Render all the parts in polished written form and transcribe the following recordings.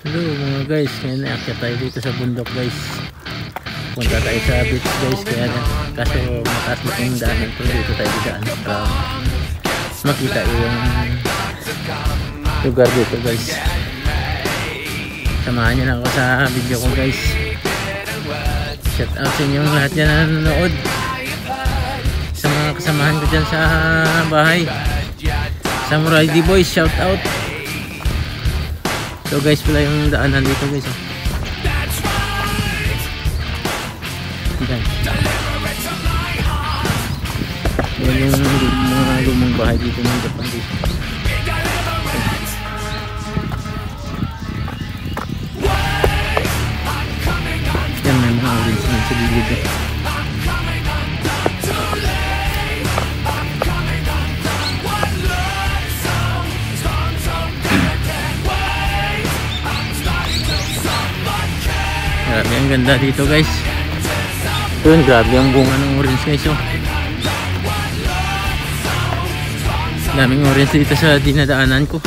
Hello mga guys, ngayon naakyat tayo dito sa bundok guys. Punta tayo sa beach guys, kaya kaso mataas na yung daanan, pero dito tayo daan para makita yung lugar dito guys. Samahan nyo na ako sa video ko guys. Shout out sa inyong lahat dyan na nanonood, sa mga kasamahan ko dyan sa bahay. Samurai D Boys, shout out. So guys, pala yung daanan dito guys. Yan yung mga lumang bahay dito ng Japan dito. Yan, may mga orange na sa gilid eh. Grabe ang ganda dito guys. Yun, grabe ang bunga ng orange guys oh. Daming orange dito sa dinadaanan ko.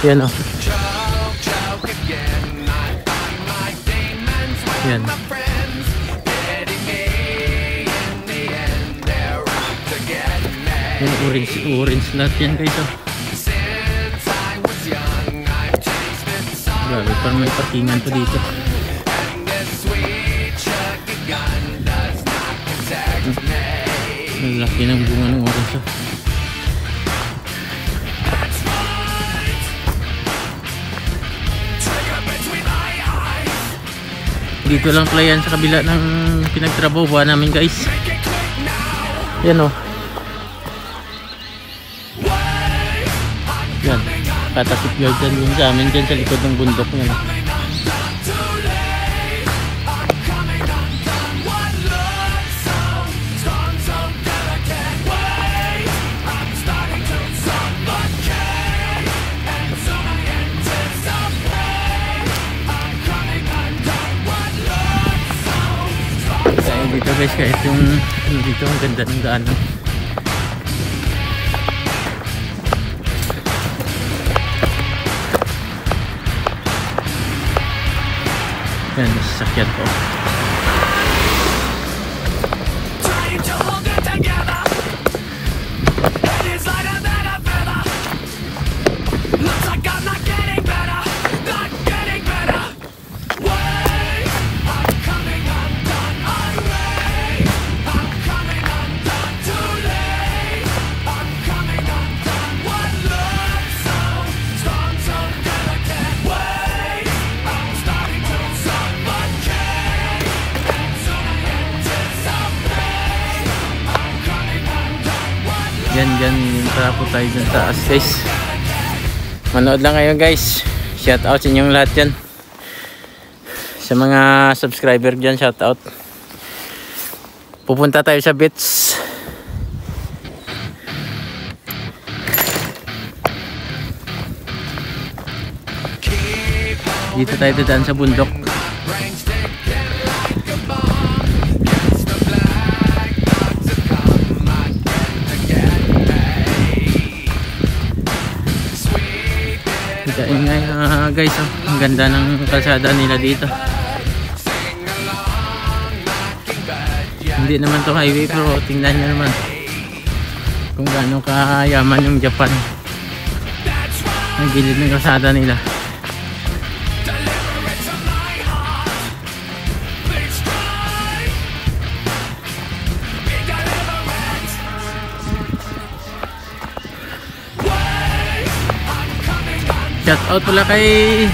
Yan oh. Yan. Yung orange lahat yan guys oh. Grabe, parang may parkingan pa dito. Ang laki ng bunga ng orange oh. Dito lang pala yan sa kabila ng pinagtrabaho namin guys. Yan oh. Yan, katasip yard dyan sa amin dyan sa likod ng bundok yan. Dito guys, kahit yung dito ang ganda ng daanan. Yan, sasakyan ko. Yan, tara po tayo dun taas guys. Manood lang kayo guys. Shout out sa inyong lahat dyan. Sa mga subscriber dyan, shout out. Pupunta tayo sa beach. Dito tayo dadaan sa bundok. Ingay guys oh. Ang ganda ng kalsada nila dito. Hindi naman to highway, pero tingnan nyo naman kung gaano kayaman yung Japan. Ang gilid ng kalsada nila. Shout out pala kay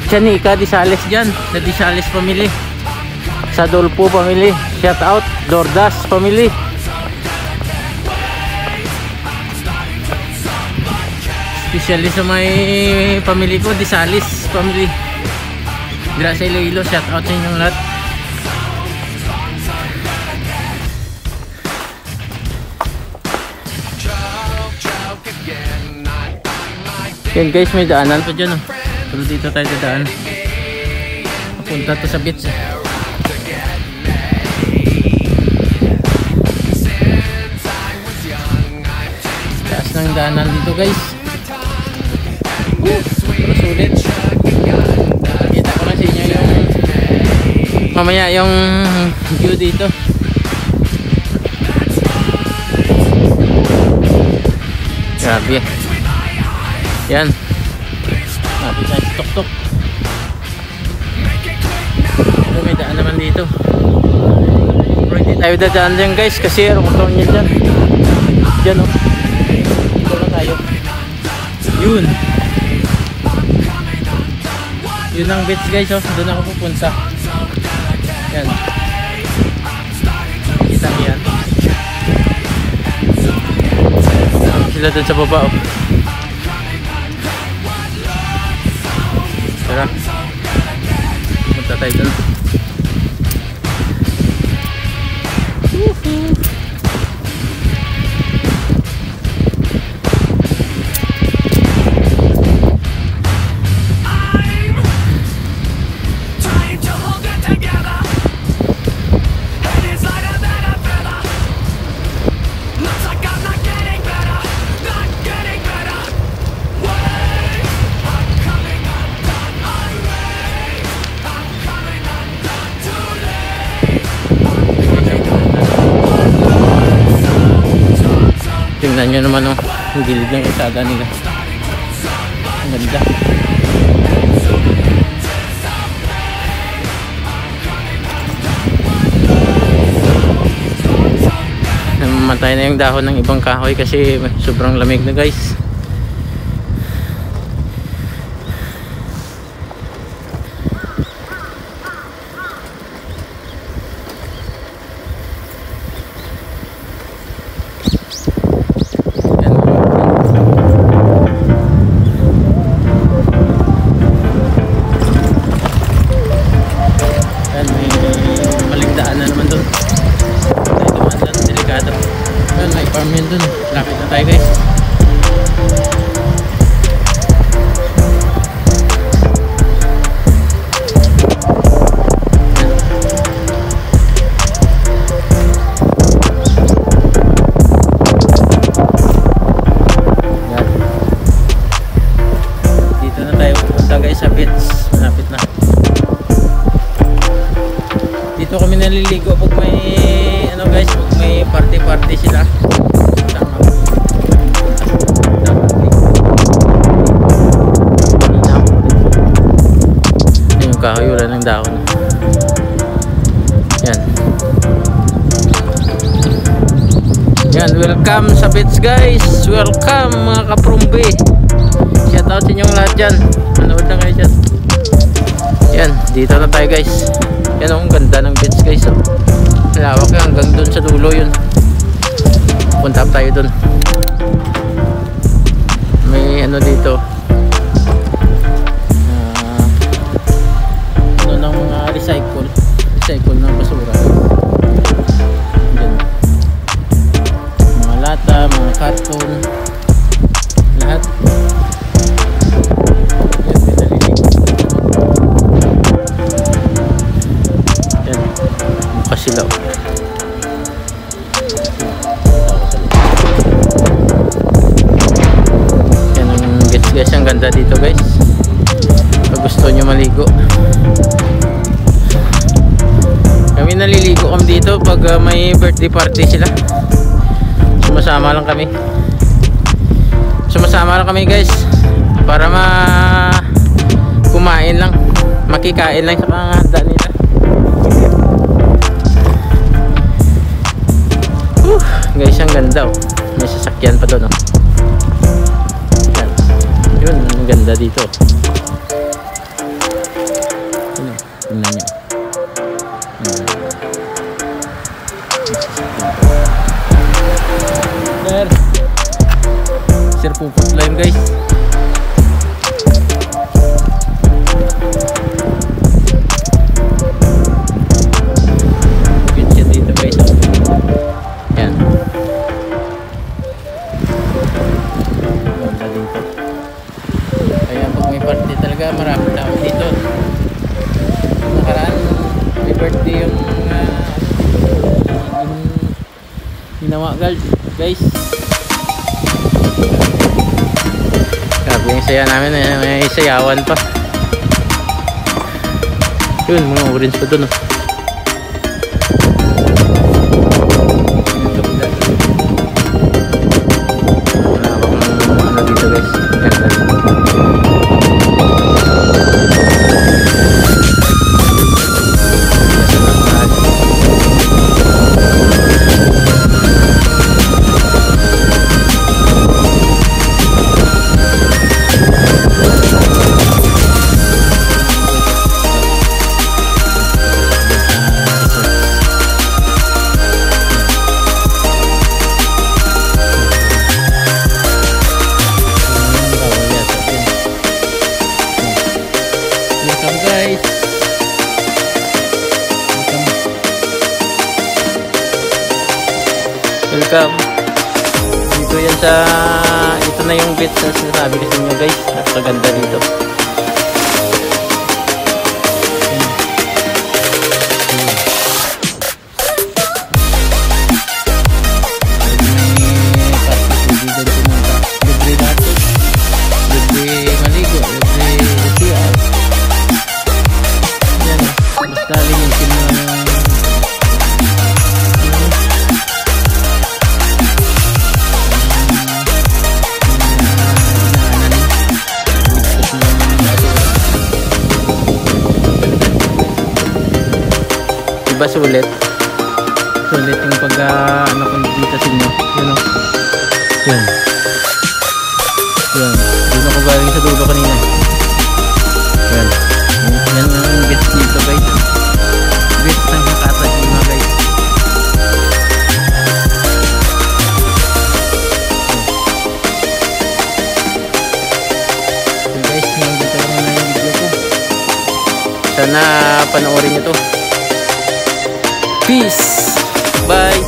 Chanika Disales dyan, sa Disales family, sa Dolpo family. Shout out Dordas family. Especially sa may family ko, Disales family. Dira sa Iloilo, shout out sa inyong lahat. Yan guys, may daanan pa dyan oh. So dito tayo dadaan. Papunta to sa beach. Taas ng daanan dito guys. masulit. Kita ko lang sa inyo yung mamaya yung view dito. Grabe. Yan. Natin tayo sa tuk-tuk. Ito may daan naman dito. Pero hindi tayo dadaan dyan guys kasi rungtong nyo dyan. Dyan o. Dito lang tayo. Yun. Yun ang beach guys o. Doon ako pupunta. Yan. Kita niyo yan. Sila dun sa baba oh. Tara. Punta tayo dun. Tingnan nyo naman oh, ang gilid ng kalsada nila. Ang ganda. Namamatay na yung dahon ng ibang kahoy kasi sobrang lamig na guys. Farm yun dun. Lapit na tayo guys. Yan. Dito na tayo pupunta guys sa beach. Malapit na. Dito kami naliligo pag may ano guys, pag may party sila. Kahoy, wala ng dahon. Yan. Yan, welcome sa beach guys. Welcome mga kaprumbi. Shout out sa inyong lahat dyan. Manood na kayo dyan. Yan, dito na tayo guys. Yan ang ganda ng beach guys oh. Lawak yan, hanggang dun sa dulo yun. Punta tayo dun. May ano dito, recycle ng basura. Diyan. Mga lata, mga karton, lahat. Yan, pinalilig. Yan, mukha sila. Yan ang gets guys, ang ganda dito guys. Pag gusto nyo maligo. Kami naliligo kami dito pag may birthday party sila. Sumasama lang kami. Sumasama lang kami guys para kumain lang, makikain lang sa mga handa nila. Guys, ang ganda oh. May sasakyan pa doon oh. Yan. Yun, ang ganda dito. Tingnan nyo. Sir pupot lang guys. Bukit siya dito guys. Yan. Ganda dito. Kaya pag may party talaga marami tao dito. Nakaraan may birthday yung ginawa guys. Grabe yung saya namin may sayawan pa. Yun, mga orange pa dun oh. Ano dito guys, ganda dito. Welcome. Dito yan sa, ito na yung beach na sinasabi ko sa inyo guys. Napakaganda dito. Diba sulit? Sulit yung pag ano kung dito sa inyo. Yun o. Yun. Yun. Doon ako galing sa dulo kanina. Yan. Yan yung gets dito guys. Gets ng Makati mga guys. So guys, nandito lang na yung video ko. Sana panoorin nyo to. Peace. Bye.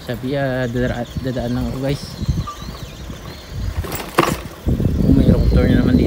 Sabi dadaan lang ako guys. Kung mayroong tour na naman dito.